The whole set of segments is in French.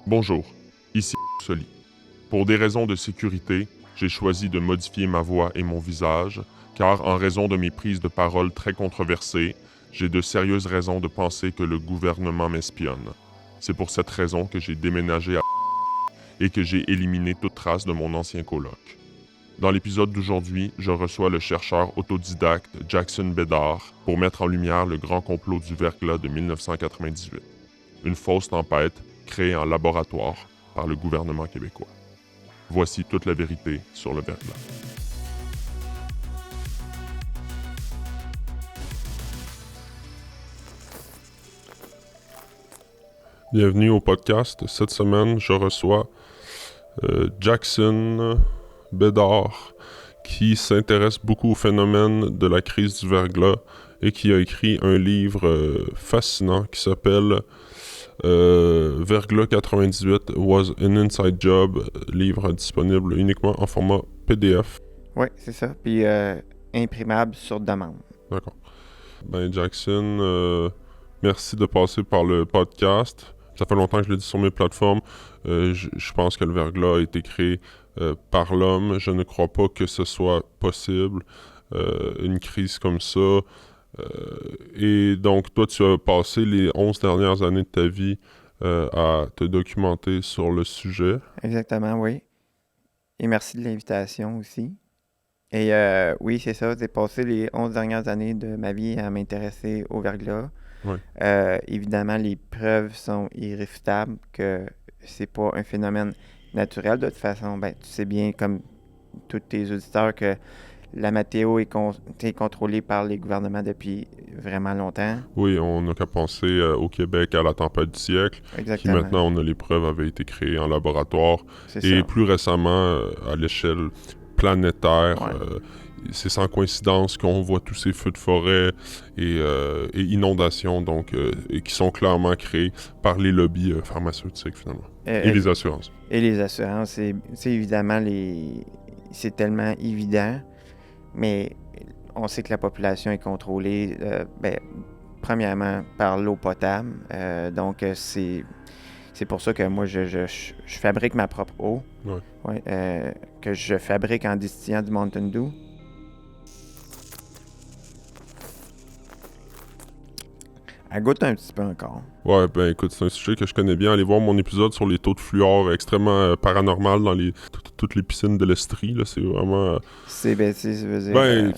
Bonjour, ici Soli. Pour des raisons de sécurité, j'ai choisi de modifier ma voix et mon visage, car en raison de mes prises de parole très controversées, j'ai de sérieuses raisons de penser que le gouvernement m'espionne. C'est pour cette raison que j'ai déménagé à et que j'ai éliminé toute trace de mon ancien coloc. Dans l'épisode d'aujourd'hui, je reçois le chercheur autodidacte Jackson Bédard pour mettre en lumière le grand complot du verglas de 1998. Une fausse tempête créée en laboratoire par le gouvernement québécois. Voici toute la vérité sur le verglas. Bienvenue au podcast. Cette semaine, je reçois Jackson Bédard, qui s'intéresse beaucoup au phénomène de la crise du verglas et qui a écrit un livre fascinant qui s'appelle Verglas 98 was an inside job, livre disponible uniquement en format PDF. Oui, c'est ça. Puis imprimable sur demande. D'accord. Ben Jackson, merci de passer par le podcast. Ça fait longtemps que je l'ai dit sur mes plateformes. Je pense que le verglas a été créé par l'homme. Je ne crois pas que ce soit possible, une crise comme ça. Et donc, toi, tu as passé les 11 dernières années de ta vie à te documenter sur le sujet. Exactement, oui. Et merci de l'invitation aussi. Et oui, c'est ça. J'ai passé les 11 dernières années de ma vie à m'intéresser au verglas. Ouais. Évidemment, les preuves sont irréfutables que c'est pas un phénomène naturel. De toute façon, ben, tu sais bien, comme tous tes auditeurs, que la météo est contrôlée par les gouvernements depuis vraiment longtemps. Oui, on n'a qu'à penser au Québec à la tempête du siècle. Exactement. Qui maintenant, on a les preuves, avaient été créées en laboratoire. C'est Et ça. plus récemment, à l'échelle planétaire, Ouais. c'est sans coïncidence qu'on voit tous ces feux de forêt et inondations donc, et qui sont clairement créés par les lobbies pharmaceutiques finalement. Et les assurances. Et les assurances, c'est évidemment, c'est tellement évident, mais on sait que la population est contrôlée, premièrement, par l'eau potable. Donc, c'est pour ça que moi, je fabrique ma propre eau. Ouais. Ouais, que je fabrique en distillant du Mountain Dew. Elle goûte un petit peu encore. Ouais, ben écoute, c'est un sujet que je connais bien. Allez voir mon épisode sur les taux de fluor extrêmement paranormal dans toutes les piscines de l'Estrie, là. C'est vraiment... C'est, ça veut dire...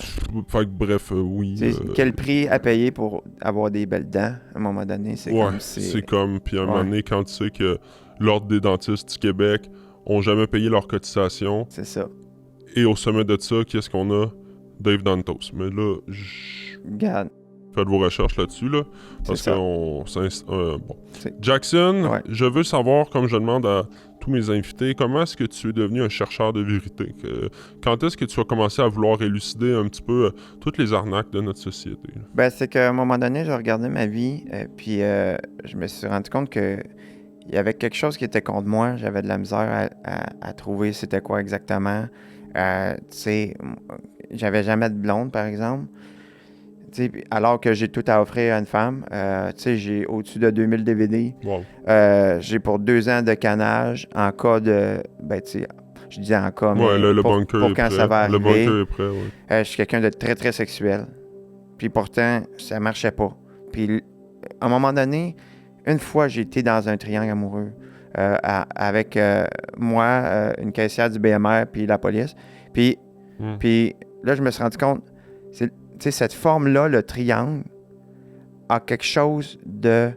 fait que bref, oui. Quel prix à payer pour avoir des belles dents, à un moment donné? C'est comme, puis à un moment donné, quand tu sais que l'Ordre des dentistes du Québec ont jamais payé leur cotisation. C'est ça. Et au sommet de ça, qu'est-ce qu'on a? Dave Dantos. Mais là, Regarde. Faites vos recherches là-dessus, là. Parce ça. bon. Jackson, Ouais. je veux savoir, comme je demande à tous mes invités, comment est-ce que tu es devenu un chercheur de vérité? Quand est-ce que tu as commencé à vouloir élucider un petit peu toutes les arnaques de notre société? Là? Ben, c'est qu'à un moment donné, je regardais ma vie, puis je me suis rendu compte que il y avait quelque chose qui était contre moi. J'avais de la misère à trouver c'était quoi exactement. Tu sais, j'avais jamais de blonde, par exemple. T'sais, alors que j'ai tout à offrir à une femme. J'ai au-dessus de 2000 DVD. Wow. J'ai pour 2 ans de canage en cas de... je dis en cas, mais le pour bunker quand est prêt. ça va arriver. Le bunker est prêt, oui. Je suis quelqu'un de très, très sexuel. Puis pourtant, ça marchait pas. Puis à un moment donné, une fois, j'ai été dans un triangle amoureux avec moi, une caissière du BMR, puis la police. Puis là, je me suis rendu compte... cette forme-là, le triangle, a quelque chose de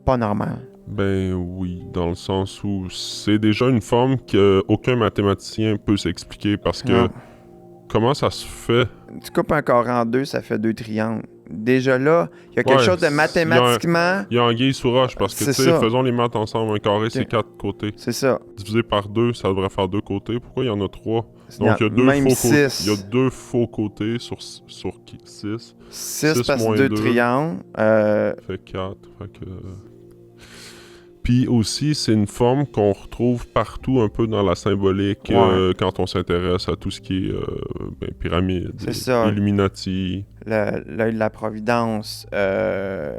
pas normal. Ben oui, dans le sens où c'est déjà une forme qu'aucun mathématicien peut s'expliquer parce que Non. Comment ça se fait? Tu coupes un carré en deux, ça fait 2 triangles. Déjà là, il y a quelque chose de mathématiquement... Il y a anguille sous roche parce que, tu sais, faisons les maths ensemble. Un carré, c'est 4 côtés. C'est ça. Divisé par 2, ça devrait faire 2 côtés. Pourquoi il y en a 3? Donc, il y a 2 même faux 6. côtés. Il y a 2 faux côtés sur 6. 6 parce que 2 triangles. Fait 4. Fait que... Puis aussi, c'est une forme qu'on retrouve partout un peu dans la symbolique quand on s'intéresse à tout ce qui est pyramide, Illuminati. L'œil de la Providence. La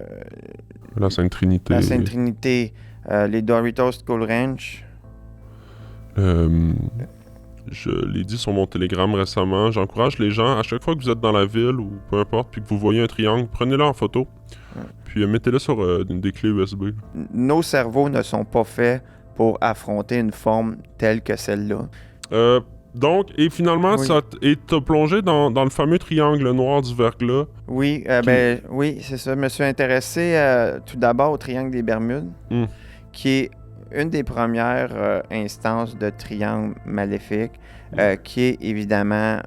Sainte Trinité. La Sainte Trinité. Les Doritos Cool Ranch. Je l'ai dit sur mon Telegram récemment, j'encourage les gens, à chaque fois que vous êtes dans la ville ou peu importe, puis que vous voyez un triangle, prenez-le en photo, puis mettez-le sur des clés USB. Nos cerveaux ne sont pas faits pour affronter une forme telle que celle-là. Donc, et finalement, t'as plongé dans le fameux triangle noir du verglas. Oui, oui, c'est ça. Je me suis intéressé tout d'abord au triangle des Bermudes, qui est une des premières instances de triangle maléfique, qui est évidemment,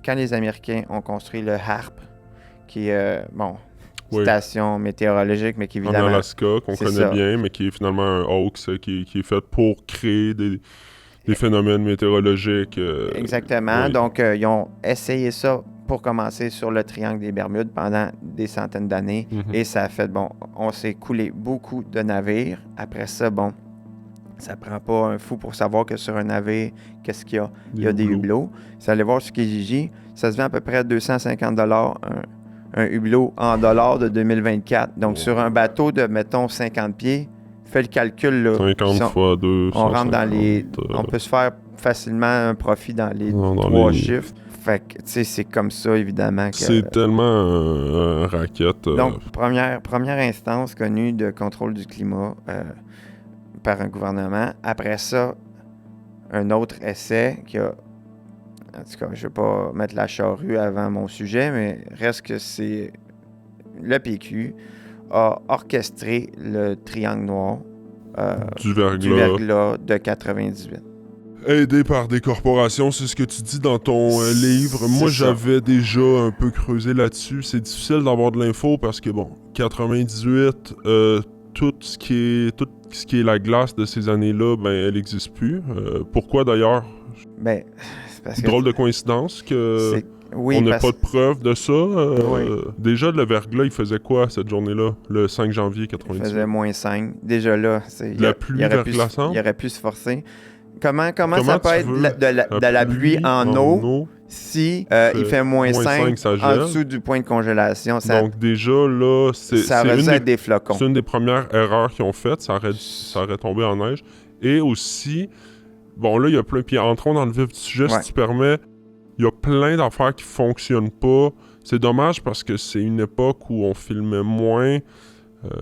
quand les Américains ont construit le HARP, qui est, station météorologique, mais qui évidemment... En Alaska, qu'on connaît bien, mais qui est finalement un hoax qui est fait pour créer des phénomènes météorologiques. Exactement. Oui. Donc, ils ont essayé ça pour commencer sur le triangle des Bermudes pendant des centaines d'années. Et ça a fait, on s'est coulé beaucoup de navires. Après ça, ça prend pas un fou pour savoir que sur un navire, qu'est-ce qu'il y a? Il y a des hublots. Si allez voir sur Kijiji, ça se vend à peu près à 250 un hublot en dollars de 2024. Donc, sur un bateau de, mettons, 50 pieds, fais le calcul, là. 50 fois 2, on rentre dans les... On peut se faire facilement un profit dans les 3 chiffres. Fait que, tu sais, c'est comme ça, évidemment. C'est tellement un racket. Donc, première instance connue de contrôle du climat par un gouvernement. Après ça, un autre essai qui a... En tout cas, je ne vais pas mettre la charrue avant mon sujet, mais reste que c'est... Le PQ a orchestré le triangle noir du verglas de 98. Aidé par des corporations, c'est ce que tu dis dans ton livre. Moi, j'avais déjà un peu creusé là-dessus. C'est difficile d'avoir de l'info parce que, 98, tout ce qui est la glace de ces années-là, elle n'existe plus. Pourquoi d'ailleurs? C'est parce que... Drôle de coïncidence que... Oui, on n'a pas de preuve de ça. Déjà, le verglas, il faisait quoi cette journée-là, le 5 janvier 98? Il faisait -5. Déjà là, la pluie verglaçante? Il aurait pu se forcer. Comment ça peut être de la pluie en eau si il fait -5 en dessous du point de congélation? Donc déjà, là, ça aurait être des flocons. C'est une des premières erreurs qu'ils ont faites. Ça aurait tombé en neige. Et aussi, là, il y a plein... Puis entrons dans le vif du sujet, si tu permets. Il y a plein d'affaires qui fonctionnent pas. C'est dommage parce que c'est une époque où on filmait moins.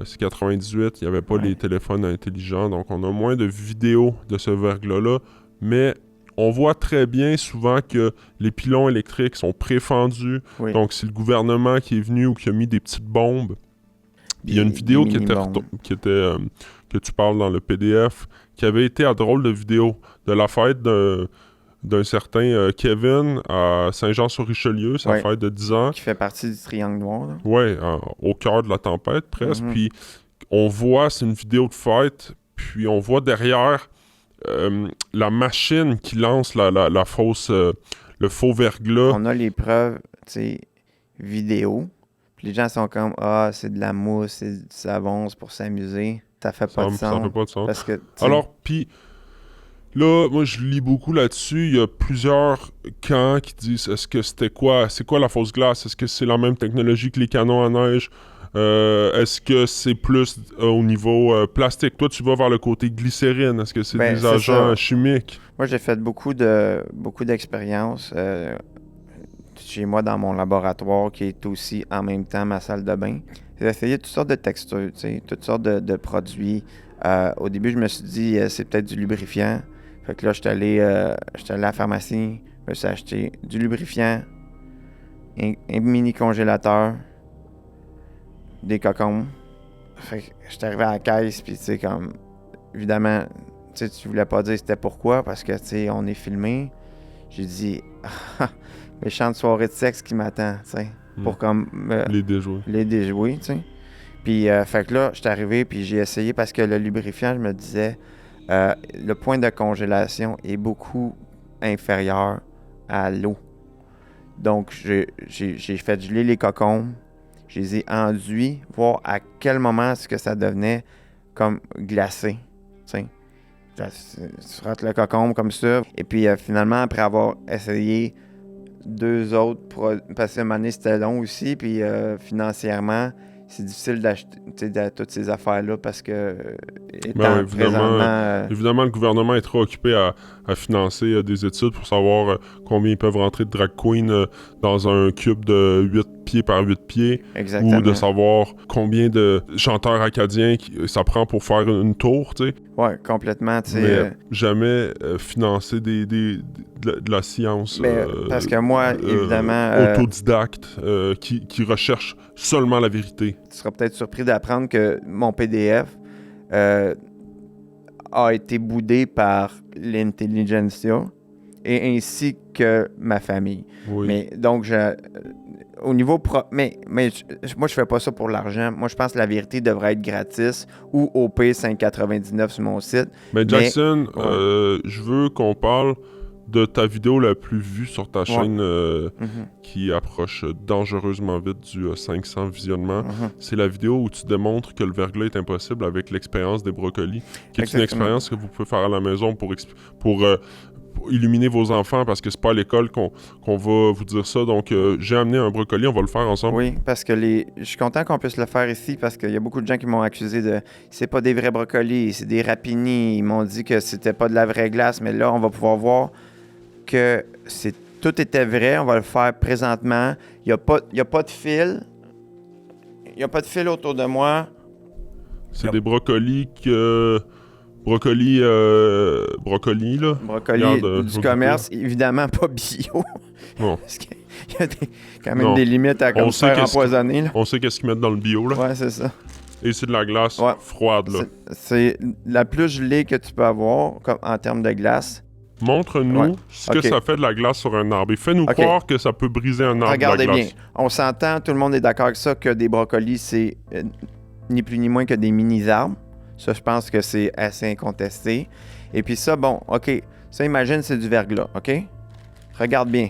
C'est 98, il n'y avait pas les téléphones intelligents, donc on a moins de vidéos de ce verglas-là. Mais on voit très bien souvent que les pylôns électriques sont préfendus. Oui. Donc c'est le gouvernement qui est venu ou qui a mis des petites bombes. Il y a une vidéo qui était que tu parles dans le PDF, qui avait été à drôle de vidéo de la fête d'un certain Kevin à Saint-Jean-sur-Richelieu, sa fête de 10 ans. Qui fait partie du Triangle Noir. Oui, au cœur de la tempête, presque. Puis on voit, c'est une vidéo de fête, puis on voit derrière la machine qui lance la fausse, le faux verglas. On a les preuves, vidéo. Puis les gens sont comme, c'est de la mousse, c'est du savon, c'est pour s'amuser. Ça fait pas de sens. Ça fait pas de sens. Parce que, alors, puis... Là, moi, je lis beaucoup là-dessus. Il y a plusieurs camps qui disent c'est quoi la fausse glace? Est-ce que c'est la même technologie que les canons à neige? Est-ce que c'est plus au niveau plastique? Toi, tu vas vers le côté glycérine. Est-ce que c'est des agents chimiques? Moi, j'ai fait beaucoup d'expériences chez moi dans mon laboratoire, qui est aussi en même temps ma salle de bain. J'ai essayé toutes sortes de textures, toutes sortes de produits. Au début, je me suis dit, c'est peut-être du lubrifiant. Fait que là, j'étais allé à la pharmacie, je me suis acheté du lubrifiant, un mini congélateur, des cocons. Fait que j'étais arrivé à la caisse, puis comme, évidemment, tu voulais pas dire c'était pourquoi, parce que, on est filmé. J'ai dit, méchante soirée de sexe qui m'attend, pour comme... les déjouer. Les déjouer, Puis, fait que là, j'étais arrivé, puis j'ai essayé, parce que le lubrifiant, je me disais... le point de congélation est beaucoup inférieur à l'eau. Donc, j'ai fait geler les cocons, je les ai enduits, voir à quel moment est-ce que ça devenait comme glacé. Tu rates le cocon comme ça. Et puis, finalement, après avoir essayé 2 autres, parce que à un moment donné, c'était long aussi, puis financièrement, c'est difficile d'acheter toutes ces affaires-là parce que Ben, étant présentement... évidemment, le gouvernement est trop occupé à financer des études pour savoir combien ils peuvent rentrer de drag queen dans un cube de 8 pieds par 8 pieds. Exactement. Ou de savoir combien de chanteurs acadiens ça prend pour faire une tour, tu sais. Ouais, complètement, tu sais. Mais jamais financer de la science. Parce que moi, évidemment... autodidacte, qui recherche seulement la vérité. Tu seras peut-être surpris d'apprendre que mon PDF a été boudé par l'intelligentsia et ainsi que ma famille. Oui. Mais donc, au niveau... moi, je fais pas ça pour l'argent. Moi, je pense que la vérité devrait être gratis ou OP 5,99 sur mon site. Mais Jackson, ouais. je veux qu'on parle de ta vidéo la plus vue sur ta chaîne qui approche dangereusement vite du 500 visionnements. C'est la vidéo où tu démontres que le verglas est impossible avec l'expérience des brocolis, qui est une expérience que vous pouvez faire à la maison pour illuminer vos enfants, parce que c'est pas à l'école qu'on va vous dire ça. Donc, j'ai amené un brocoli, on va le faire ensemble. Oui, parce que je suis content qu'on puisse le faire ici, parce qu'il y a beaucoup de gens qui m'ont accusé de... C'est pas des vrais brocolis, c'est des rapini. Ils m'ont dit que c'était pas de la vraie glace, mais là, on va pouvoir voir que tout était vrai. On va le faire présentement. Il n'y a pas de fil. Il n'y a pas de fil autour de moi. C'est des brocolis que... Brocoli, là. Brocoli Regarde, du commerce, évidemment pas bio. Non. Parce qu'il y a quand même des limites à comme faire empoisonner. Là. On sait qu'est-ce qu'ils mettent dans le bio, là. Ouais, c'est ça. Et c'est de la glace froide, là. C'est la plus gelée que tu peux avoir en termes de glace. Montre-nous ce que ça fait de la glace sur un arbre. Et fais-nous croire que ça peut briser un arbre. Regardez bien. On s'entend, tout le monde est d'accord avec ça, que des brocolis, c'est ni plus ni moins que des mini-arbres. Ça, je pense que c'est assez incontesté. Et puis ça, bon, OK. Ça, imagine, c'est du verglas, OK? Regarde bien.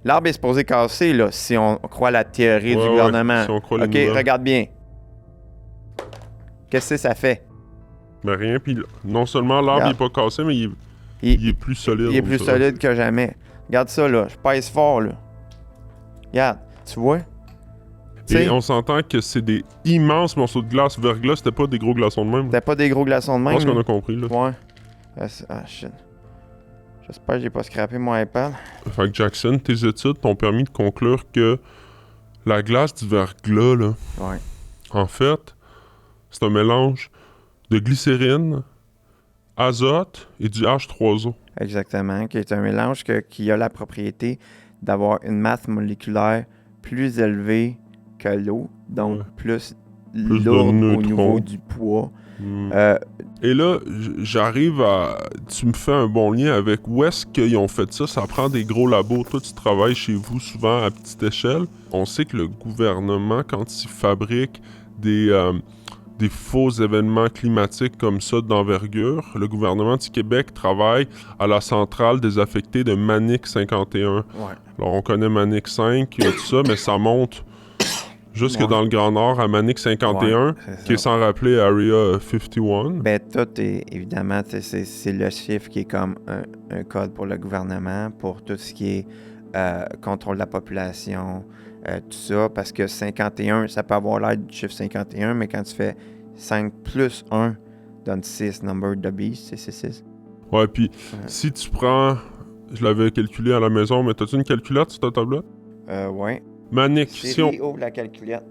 L'arbre est supposé casser, là, si on croit la théorie du gouvernement. Si on croit OK, regarde bien. Qu'est-ce que ça fait? Ben rien, puis non seulement l'arbre n'est pas cassé, mais il est plus solide. Il est plus solide que jamais. Regarde ça, là. Je pèse fort, là. Regarde, tu vois? Et on s'entend que c'est des immenses morceaux de glace. Verglas, c'était pas des gros glaçons de même. C'était pas des gros glaçons de même. Je pense qu'on a compris, là. Ouais. Ah, shit. J'espère que j'ai pas scrappé mon iPad. Fait que Jackson, tes études t'ont permis de conclure que la glace du verglas, là, en fait, c'est un mélange de glycérine, azote et du H3O. Exactement, qui est un mélange qui a la propriété d'avoir une masse moléculaire plus élevée que l'eau, donc plus lourde au niveau du poids. Et là, j'arrive à... Tu me fais un bon lien avec où est-ce qu'ils ont fait ça. Ça prend des gros labos. Toi, tu travailles chez vous souvent à petite échelle. On sait que le gouvernement, quand il fabrique des faux événements climatiques comme ça d'envergure, le gouvernement du Québec travaille à la centrale désaffectée de Manic 51. Ouais. Alors, on connaît Manic 5, tout ça, mais ça monte jusque dans le Grand Nord à Manic 51, qui est sans rappeler Area 51. Ben, tout est, évidemment, c'est le chiffre qui est comme un code pour le gouvernement, pour tout ce qui est contrôle de la population, tout ça, parce que 51, ça peut avoir l'air du chiffre 51, mais quand tu fais 5 plus 1 donne 6, number of the beast, c'est 6. Ouais, puis si tu prends, je l'avais calculé à la maison, mais t'as-tu une calculette sur ta tablette? Ouais. Manic, si on... ouvre la calculette.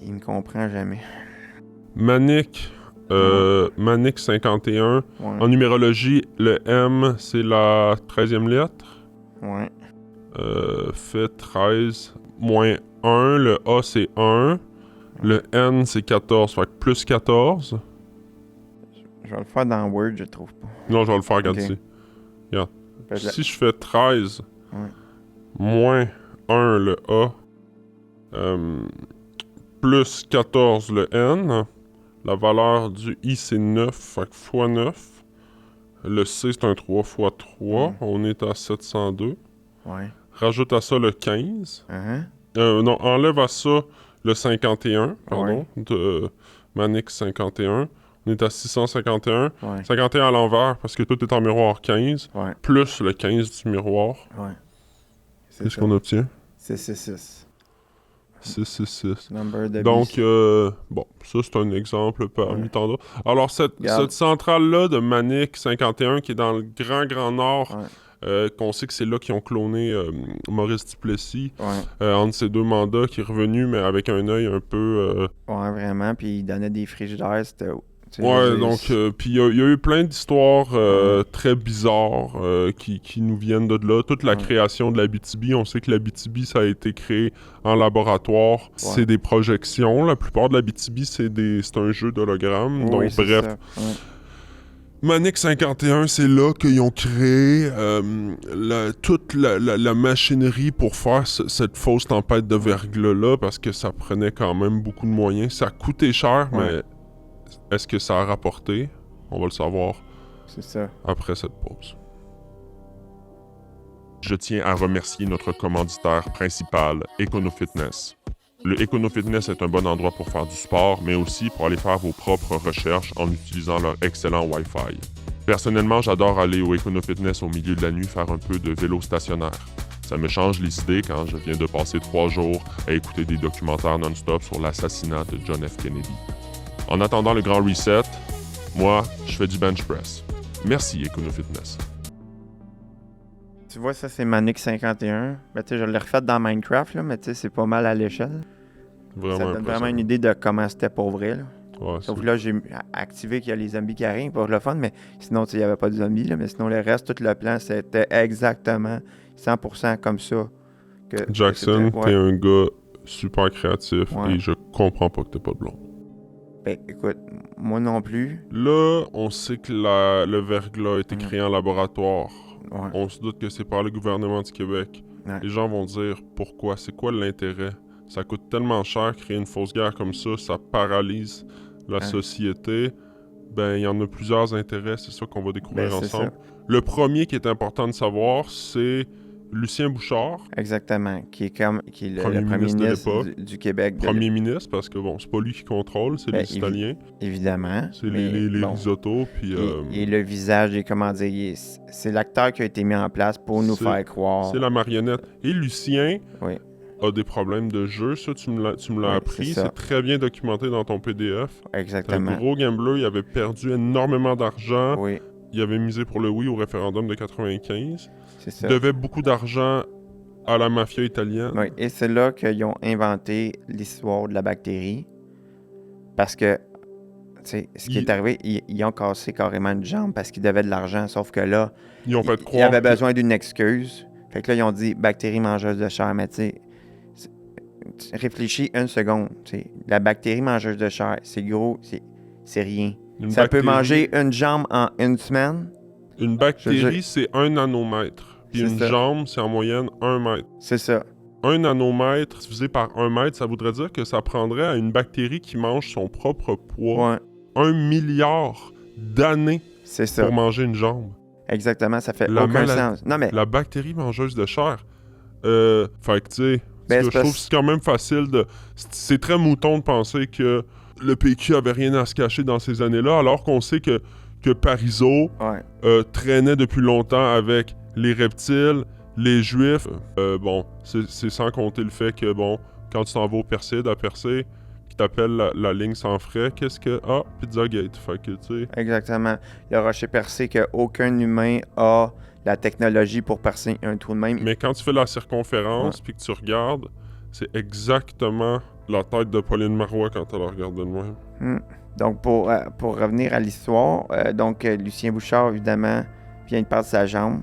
Il me comprend jamais. Manic, Manic 51. En numérologie, le M, c'est la 13e lettre. Ouais. Fait 13 moins 1. Le A, c'est 1. Le N, c'est 14. Fait que plus 14. Je vais le faire dans Word, je trouve pas. Non, je vais le faire, regarde ici. Regarde. Si je fais 13 moins 1, le A, plus 14, le N, la valeur du I, c'est 9, fait que fois 9. Le C, c'est un 3 fois 3. On est à 702. Ouais. Rajoute à ça le 15. Uh-huh. Non, enlève à ça le 51, pardon, de Manic 51. On est à 651. 51 à l'envers, parce que tout est en miroir 15, plus le 15 du miroir. Ouais. Qu'est-ce qu'on obtient? C'est 6. 666. Number de Donc, beast. bon, ça c'est un exemple parmi Ouais. tant d'autres. Alors, cette centrale-là de Manic 51 qui est dans le grand nord, qu'on sait que c'est là qu'ils ont cloné Maurice Duplessis, entre ces deux mandats, qui est revenu, mais avec un œil un peu... Ouais, vraiment, puis il donnait des frigidaires, c'était... Ouais, donc, puis il y a eu plein d'histoires très bizarres qui nous viennent de là. Toute la création de l'Abitibi, on sait que l'Abitibi, ça a été créé en laboratoire. C'est des projections. La plupart de l'Abitibi, c'est un jeu d'hologrammes. Donc, bref. Manic 51, c'est là qu'ils ont créé toute la machinerie pour faire cette fausse tempête de verglas-là, parce que ça prenait quand même beaucoup de moyens. Ça coûtait cher, mais... Est-ce que ça a rapporté? On va le savoir après cette pause. Je tiens à remercier notre commanditaire principal, EconoFitness. Le EconoFitness est un bon endroit pour faire du sport, mais aussi pour aller faire vos propres recherches en utilisant leur excellent Wi-Fi. Personnellement, j'adore aller au EconoFitness au milieu de la nuit faire un peu de vélo stationnaire. Ça me change les idées quand je viens de passer 3 jours à écouter des documentaires non-stop sur l'assassinat de John F. Kennedy. En attendant le grand reset, moi, je fais du bench press. Merci, EconoFitness. Tu vois, ça, c'est Manic 51. Ben, tu sais, je l'ai refait dans Minecraft, là, mais tu sais, c'est pas mal à l'échelle. Vraiment ça donne vraiment une idée de comment c'était pour vrai, là. Ouais, sauf que là, j'ai activé qu'il y a les zombies qui arrivent pour le fun, mais sinon, tu sais, il n'y avait pas de zombies, là, mais sinon, le reste, tout le plan, c'était exactement 100% comme ça. Jackson, t'es un gars super créatif et je comprends pas que t'es pas de blonde. Ben, écoute, moi non plus. Là, on sait que le verglas a été créé en laboratoire. On se doute que c'est par le gouvernement du Québec. Les gens vont dire pourquoi, c'est quoi l'intérêt? Ça coûte tellement cher créer une fausse guerre comme ça paralyse la société. Ben, il y en a plusieurs intérêts, c'est ça qu'on va découvrir ensemble. Le premier qui est important de savoir, c'est Lucien Bouchard. Exactement, qui est le premier ministre du Québec. Premier ministre, parce que bon, c'est pas lui qui contrôle, c'est les Italiens. Évidemment. C'est les autos, puis... Et le visage, et comment dire, c'est l'acteur qui a été mis en place pour nous faire croire. C'est la marionnette. Et Lucien a des problèmes de jeu, ça, tu me l'as appris. C'est très bien documenté dans ton PDF. Exactement. C'est un gros gambler, il avait perdu énormément d'argent. Il avait misé pour le oui au référendum de 95. C'est ça. Il devait beaucoup d'argent à la mafia italienne. Oui, et c'est là qu'ils ont inventé l'histoire de la bactérie. Parce que, tu sais, ce qui est arrivé, ils ont cassé carrément une jambe parce qu'ils devaient de l'argent. Sauf que là, ils ont fait croire ils avaient besoin d'une excuse. Fait que là, ils ont dit bactérie mangeuse de chair. Mais tu sais, réfléchis une seconde. T'sais, la bactérie mangeuse de chair, c'est gros, c'est rien. Ça peut manger une jambe en une semaine. Une bactérie, c'est 1 nanomètre. Puis une jambe, c'est en moyenne 1 mètre. C'est ça. 1 nanomètre divisé par 1 mètre, ça voudrait dire que ça prendrait à une bactérie qui mange son propre poids 1 milliard d'années pour manger une jambe. Exactement, ça fait aucun sens. Non, mais... La bactérie mangeuse de chair. Fait que, tu sais, je trouve que c'est quand même facile de... C'est très mouton de penser que le PQ avait rien à se cacher dans ces années-là, alors qu'on sait que Parizeau traînait depuis longtemps avec les reptiles, les juifs. Bon, c'est sans compter le fait que, bon, quand tu t'en vas au Perside à Percé, qui t'appelle la ligne sans frais, qu'est-ce que... Ah, Pizzagate, fait que, tu sais... Exactement. Le rocher percé qu'aucun humain a la technologie pour percer un trou de même. Mais quand tu fais la circonférence puis que tu regardes, c'est exactement la tête de Pauline Marois quand elle la regarde de loin. Donc, pour revenir à l'histoire, Lucien Bouchard, évidemment, vient de perdre sa jambe.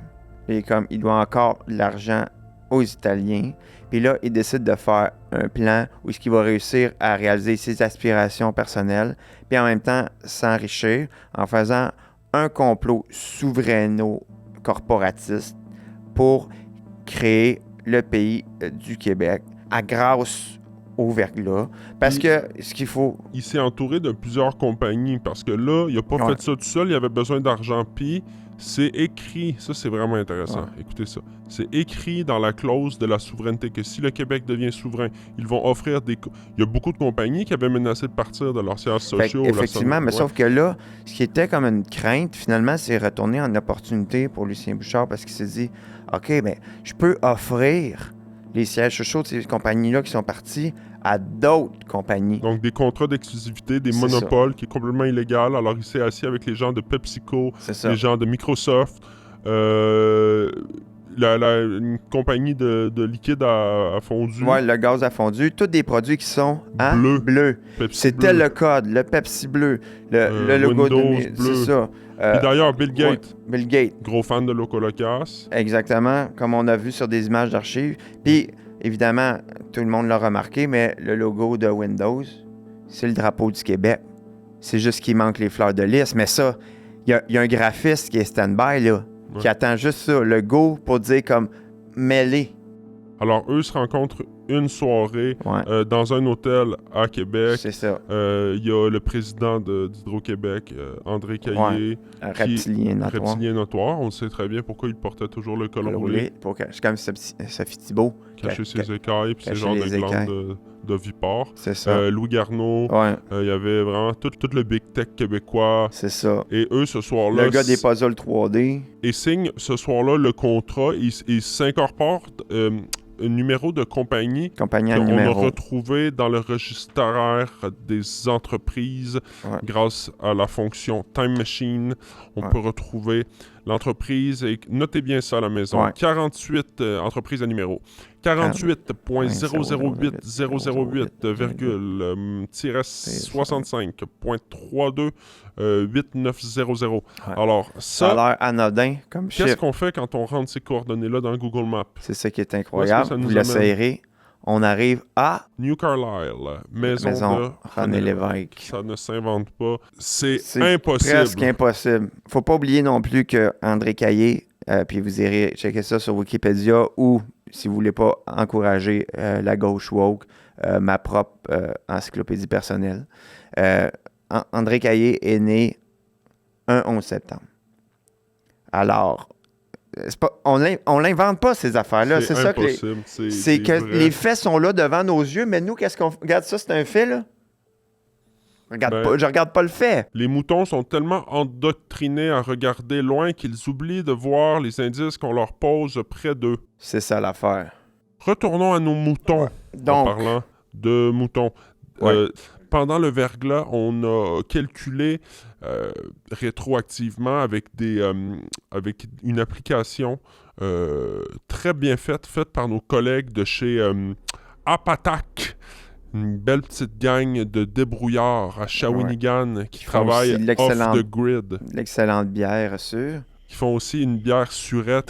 Et comme il doit encore de l'argent aux Italiens, puis là, il décide de faire un plan où il va réussir à réaliser ses aspirations personnelles, puis en même temps s'enrichir en faisant un complot souveraino-corporatiste pour créer le pays du Québec grâce au verglas. Parce que ce qu'il faut... Il s'est entouré de plusieurs compagnies parce que là, il n'a pas fait ça tout seul, il avait besoin d'argent. Puis c'est écrit, ça c'est vraiment intéressant, écoutez ça, c'est écrit dans la clause de la souveraineté que si le Québec devient souverain, ils vont offrir des... Il y a beaucoup de compagnies qui avaient menacé de partir de leurs sièges sociaux. Effectivement, mais sauf que là, ce qui était comme une crainte, finalement, c'est retourné en opportunité pour Lucien Bouchard parce qu'il s'est dit, OK, ben je peux offrir les sièges sociaux de ces compagnies-là qui sont partis à d'autres compagnies. Donc, des contrats d'exclusivité, des C'est monopoles, qui est complètement illégal. Alors, il s'est assis avec les gens de PepsiCo, C'est ça. les gens de Microsoft, une compagnie de liquide à fondu. Ouais, le gaz a fondu. Tous des produits qui sont bleu. Pepsi C'était bleu. le code, le Pepsi bleu, le logo Windows bleu. bleu. C'est ça. Puis d'ailleurs, Bill Gates, Bill Gates. gros fan de Loco Locas. Exactement, comme on a vu sur des images d'archives. Puis, évidemment, tout le monde l'a remarqué, mais le logo de Windows, c'est le drapeau du Québec. C'est juste qu'il manque les fleurs de lys. Mais ça, il y a un graphiste qui est stand-by, là, qui attend juste ça, le go, pour dire comme mêlé. Alors, eux se rencontrent une soirée dans un hôtel à Québec. C'est ça. Il y a le président d'Hydro-Québec, André Caillé. Reptilien notoire. On sait très bien pourquoi il portait toujours le col roulé. C'est comme Sophie Thibault. Cacher ses écailles et ses genres de glandes de vipare. C'est ça. Louis Garneau. Il y avait vraiment tout le big tech québécois. C'est ça. Et eux, ce soir-là... Le gars des puzzles 3D. Et signe ce soir-là le contrat. Il s'incorpore... un numéro de compagnie qu'on a retrouvé dans le registraire des entreprises grâce à la fonction Time Machine. On peut retrouver l'entreprise et notez bien ça à la maison. 48 entreprises à numéro. 48.008.008-65.328900. Alors, ça a l'air anodin comme chiffre. Qu'est-ce qu'on fait quand on rentre ces coordonnées-là dans Google Maps? C'est ça qui est incroyable. Vous l'essayerez. On arrive à New Carlisle, maison de René Lévesque. Ça ne s'invente pas. C'est impossible. Presque impossible. Faut pas oublier non plus que André Caillé, puis vous irez checker ça sur Wikipédia ou, si vous voulez pas encourager la gauche woke, ma propre encyclopédie personnelle. André Caillé est né un 11 septembre. Alors, on l'invente pas, ces affaires-là. C'est ça que les faits sont là devant nos yeux, mais nous, qu'est-ce qu'on... Regarde ça, c'est un fait, là? Je regarde pas le fait. Les moutons sont tellement endoctrinés à regarder loin qu'ils oublient de voir les indices qu'on leur pose près d'eux. C'est ça l'affaire. Retournons à nos moutons, en parlant de moutons. Pendant le verglas, on a calculé rétroactivement avec une application très bien faite par nos collègues de chez Apatak, une belle petite gang de débrouillards à Shawinigan qui travaillent off the grid. L'excellente bière sûre. Qui font aussi une bière surette,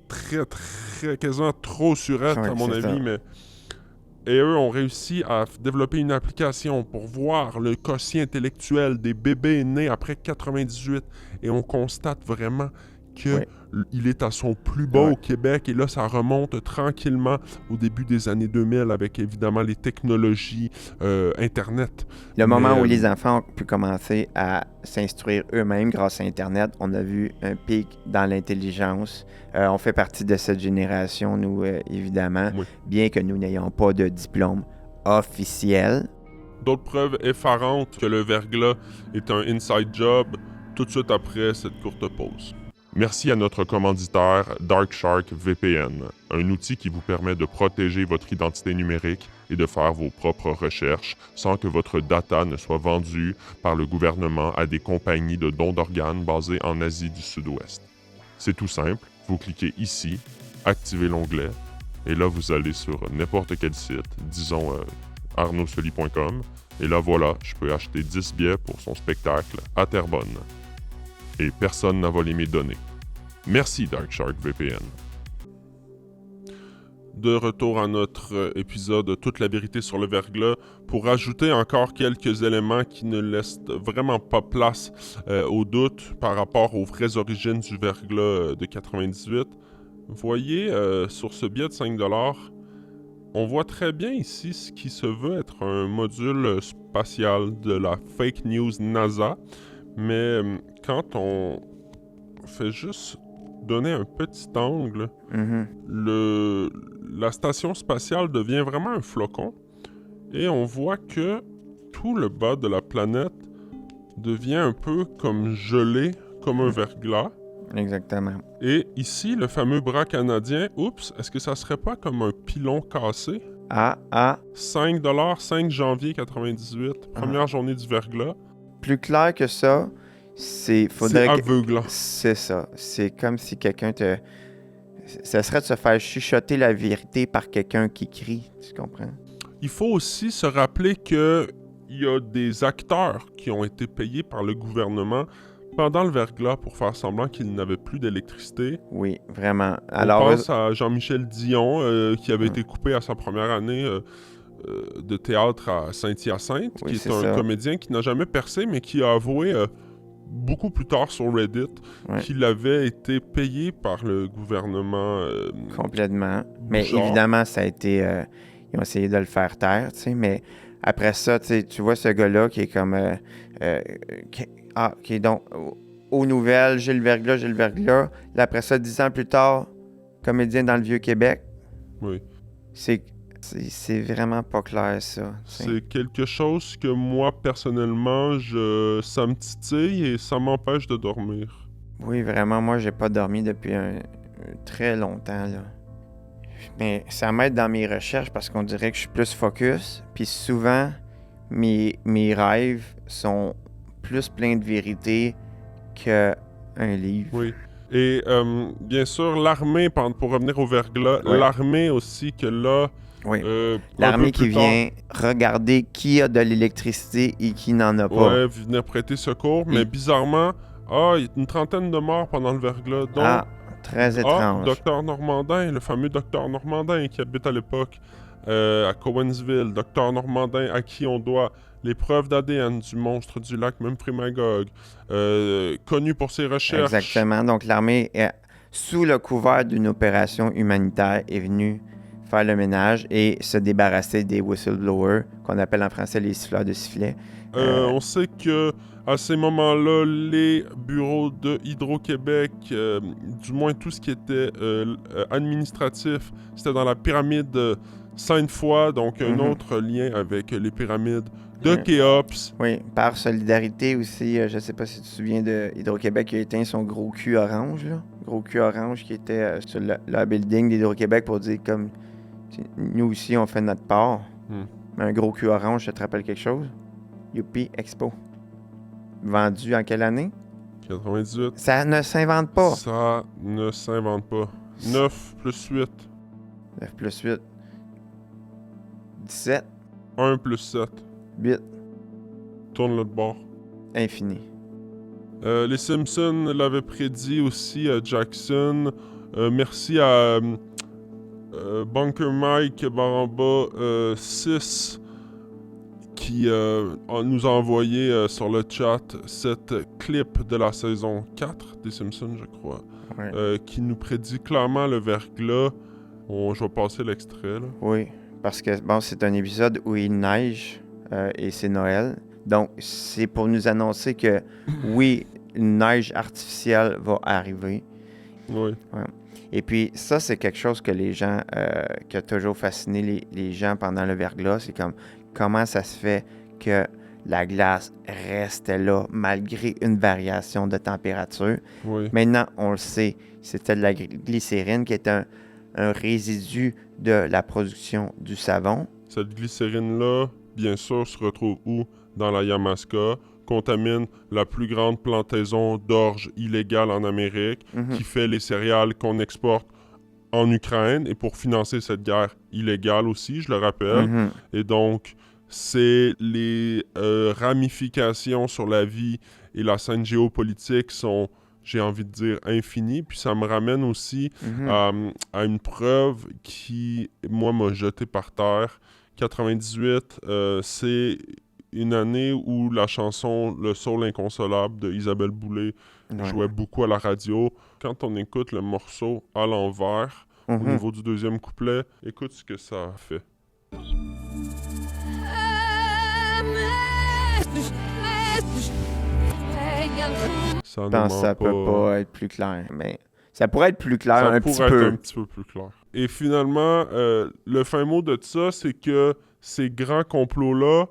très, quasiment trop surette à mon avis, mais... Et eux ont réussi à développer une application pour voir le quotient intellectuel des bébés nés après 98. Et on constate vraiment qu'il est à son plus bas au Québec. Et là, ça remonte tranquillement au début des années 2000 avec évidemment les technologies Internet. Le moment où les enfants ont pu commencer à s'instruire eux-mêmes grâce à Internet, on a vu un pic dans l'intelligence. On fait partie de cette génération, nous, évidemment, bien que nous n'ayons pas de diplôme officiel. D'autres preuves effarantes que le verglas est un inside job tout de suite après cette courte pause. Merci à notre commanditaire Darkshark VPN, un outil qui vous permet de protéger votre identité numérique et de faire vos propres recherches sans que votre data ne soit vendue par le gouvernement à des compagnies de dons d'organes basées en Asie du Sud-Ouest. C'est tout simple, vous cliquez ici, activez l'onglet, et là vous allez sur n'importe quel site, disons arnaudsoli.com, et là voilà, je peux acheter 10 billets pour son spectacle à Terrebonne. Et personne n'a volé mes données. Merci Darkshark VPN. De retour à notre épisode Toute la vérité sur le verglas, pour ajouter encore quelques éléments qui ne laissent vraiment pas place au doute par rapport aux vraies origines du verglas de 98. Vous voyez, sur ce billet de 5$, on voit très bien ici ce qui se veut être un module spatial de la fake news NASA, mais quand on fait juste donner un petit angle, la station spatiale devient vraiment un flocon et on voit que tout le bas de la planète devient un peu comme gelé, comme un verglas. Exactement. Et ici, le fameux bras canadien, oups, est-ce que ça serait pas comme un pilon cassé? Ah, 5 5 janvier 98, première journée du verglas. plus clair que ça, C'est faudrait que... aveuglant. C'est ça. C'est comme si quelqu'un te... Ça serait de se faire chuchoter la vérité par quelqu'un qui crie, tu comprends? Il faut aussi se rappeler que il y a des acteurs qui ont été payés par le gouvernement pendant le verglas pour faire semblant qu'ils n'avaient plus d'électricité. Oui, vraiment. On Alors, pense à Jean-Michel Dion, qui avait été coupé à sa première année de théâtre à Saint-Hyacinthe, Oui, qui est c'est un ça. comédien qui n'a jamais percé, mais qui a avoué beaucoup plus tard sur Reddit Ouais. qu'il avait été payé par le gouvernement. Complètement. Mais Bouchard. évidemment, ça a été... ils ont essayé de le faire taire, tu sais, mais après ça, tu vois ce gars-là qui est comme... OK, donc, aux nouvelles, Gilles Verglas. Là, après ça, 10 ans plus tard, comédien dans le Vieux-Québec. Oui. C'est vraiment pas clair, ça. C'est quelque chose que moi, personnellement, ça me titille et ça m'empêche de dormir. Oui, vraiment, moi, j'ai pas dormi depuis un très longtemps, là. Mais ça m'aide dans mes recherches parce qu'on dirait que je suis plus focus. Puis souvent, mes rêves sont plus pleins de vérité qu'un livre. Oui. Et bien sûr, l'armée, pour revenir au verglas, Ouais. L'armée aussi, que là... Oui. un L'armée peu plus qui tard, vient regarder qui a de l'électricité et qui n'en a pas. Ouais, venir prêter secours, mais Et- bizarrement, il y a une trentaine de morts pendant le verglas. Donc, Très étrange. Docteur Normandin, le fameux Docteur Normandin qui habite à l'époque à Cowansville. Docteur Normandin à qui on doit les preuves d'ADN du monstre du lac Memphremagog, connu pour ses recherches. Exactement. Donc, l'armée, sous le couvert d'une opération humanitaire, est venue faire le ménage et se débarrasser des whistleblowers, qu'on appelle en français les siffleurs de sifflet. On sait que à ces moments-là, les bureaux de Hydro-Québec, du moins tout ce qui était administratif, c'était dans la pyramide Sainte-Foy, donc un autre lien avec les pyramides de Khéops. Oui, par solidarité aussi, je sais pas si tu te souviens de Hydro-Québec qui a éteint son gros cul orange, là. Gros cul orange qui était sur le building d'Hydro-Québec pour dire comme nous aussi on fait notre part. Mais un gros cul orange, ça te rappelle quelque chose? Youpi Expo. Vendu en quelle année? 98. Ça ne s'invente pas. Ça ne s'invente pas. 9 plus 8. 9 plus 8. 17. 1 plus 7. 8. Tourne l'autre bord. Infini. Les Simpsons l'avaient prédit aussi à Jackson. Merci à Bunker Mike Baramba 6 qui nous a envoyé sur le chat cette clip de la saison 4 des Simpsons, je crois, Ouais. qui nous prédit clairement le verglas. Je vais passer l'extrait, là. Oui, parce que bon, c'est un épisode où il neige et c'est Noël. Donc, c'est pour nous annoncer que oui, une neige artificielle va arriver. Oui. Et puis, ça, c'est quelque chose que les gens, qui a toujours fasciné les gens pendant le verglas. C'est comme comment ça se fait que la glace reste là malgré une variation de température. Oui. Maintenant, on le sait, c'était de la glycérine qui est un résidu de la production du savon. Cette glycérine-là, bien sûr, se retrouve où? Dans la Yamaska, contamine la plus grande plantaison d'orge illégale en Amérique, qui fait les céréales qu'on exporte en Ukraine, et pour financer cette guerre illégale aussi, je le rappelle. Et donc, c'est les ramifications sur la vie et la scène géopolitique sont, j'ai envie de dire, infinies. Puis ça me ramène aussi à une preuve qui, moi, m'a jeté par terre. 98, c'est une année où la chanson Le Soul Inconsolable de Isabelle Boulay jouait beaucoup à la radio. Quand on écoute le morceau à l'envers, au niveau du deuxième couplet, écoute ce que ça fait. Ça peut pas être plus clair, mais ça pourrait être plus clair ça un pourrait petit être peu. un petit peu plus clair. Et finalement, le fin mot de ça, c'est que ces grands complots-là,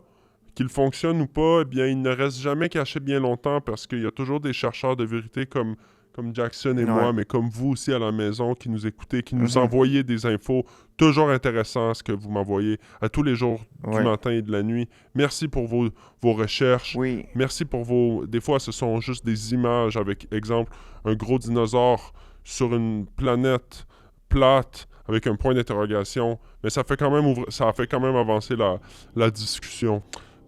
qu'ils fonctionnent ou pas, eh bien, ils ne restent jamais cachés bien longtemps parce qu'il y a toujours des chercheurs de vérité comme comme Jackson et moi, mais comme vous aussi à la maison qui nous écoutez, qui nous envoyez des infos toujours intéressantes, ce que vous m'envoyez à tous les jours du matin et de la nuit. Merci pour vos recherches. Oui. Merci pour vos... Des fois, ce sont juste des images avec, exemple, un gros dinosaure sur une planète plate avec un point d'interrogation, mais ça fait quand même avancer la discussion.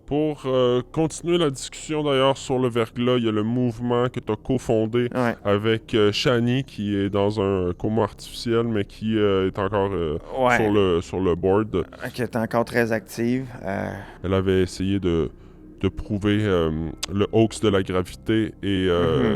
Pour continuer la discussion d'ailleurs sur le verglas, il y a le mouvement que tu as cofondé avec Shani qui est dans un coma artificiel mais qui est encore sur le board. Qui est encore très active. Elle avait essayé de prouver le hoax de la gravité et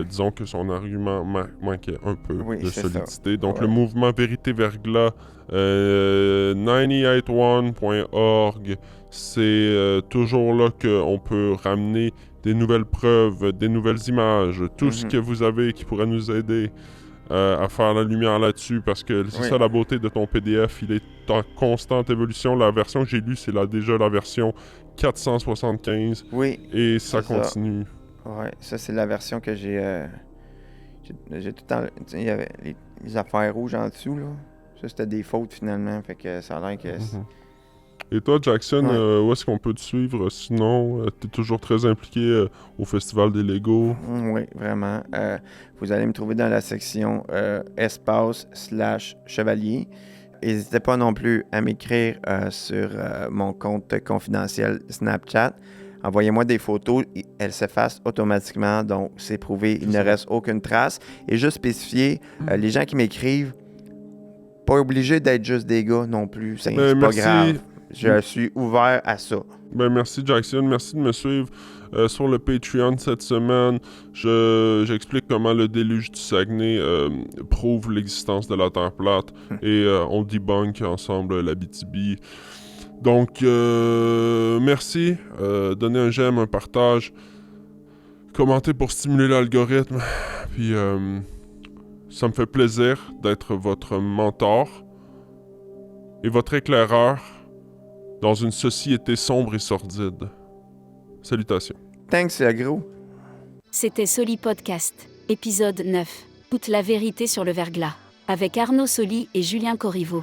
disons que son argument manquait un peu de solidité. Donc le mouvement Vérité Verglas, 981.org, c'est toujours là qu'on peut ramener des nouvelles preuves, des nouvelles images, tout ce que vous avez qui pourrait nous aider à faire la lumière là-dessus, parce que c'est ça la beauté de ton PDF, il est en constante évolution. La version que j'ai lue, c'est déjà la version 475. Oui. Et ça continue. Oui, ça c'est la version que j'ai tout le temps... Il y avait les affaires rouges en dessous, là. Ça c'était des fautes finalement, fait que ça a l'air que... Et toi, Jackson, où est-ce qu'on peut te suivre? Sinon, tu es toujours très impliqué au Festival des Legos. Oui, vraiment. Vous allez me trouver dans la section espace/chevalier. N'hésitez pas non plus à m'écrire sur mon compte confidentiel Snapchat. Envoyez-moi des photos, elles s'effacent automatiquement, donc c'est prouvé, il ne reste aucune trace. Et juste spécifier, les gens qui m'écrivent, pas obligé d'être juste des gars non plus, c'est pas grave. Je suis ouvert à ça. Merci Jackson, merci de me suivre sur le Patreon cette semaine. J'explique comment le déluge du Saguenay prouve l'existence de la Terre plate et on debunk ensemble l'Abitibi. Donc, merci. Donnez un j'aime, un partage. Commentez pour stimuler l'algorithme. Puis, ça me fait plaisir d'être votre mentor et votre éclaireur dans une société sombre et sordide. Salutations. Thanks, gros. C'était Soli Podcast, épisode 9. Toute la vérité sur le verglas, avec Arnaud Soli et Julien Corriveau.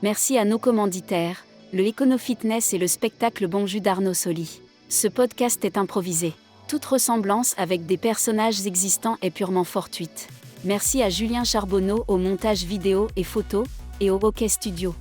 Merci à nos commanditaires, le Econofitness et le spectacle Bon Jus d'Arnaud Soli. Ce podcast est improvisé. Toute ressemblance avec des personnages existants est purement fortuite. Merci à Julien Charbonneau au montage vidéo et photo, et au Hockey Studio.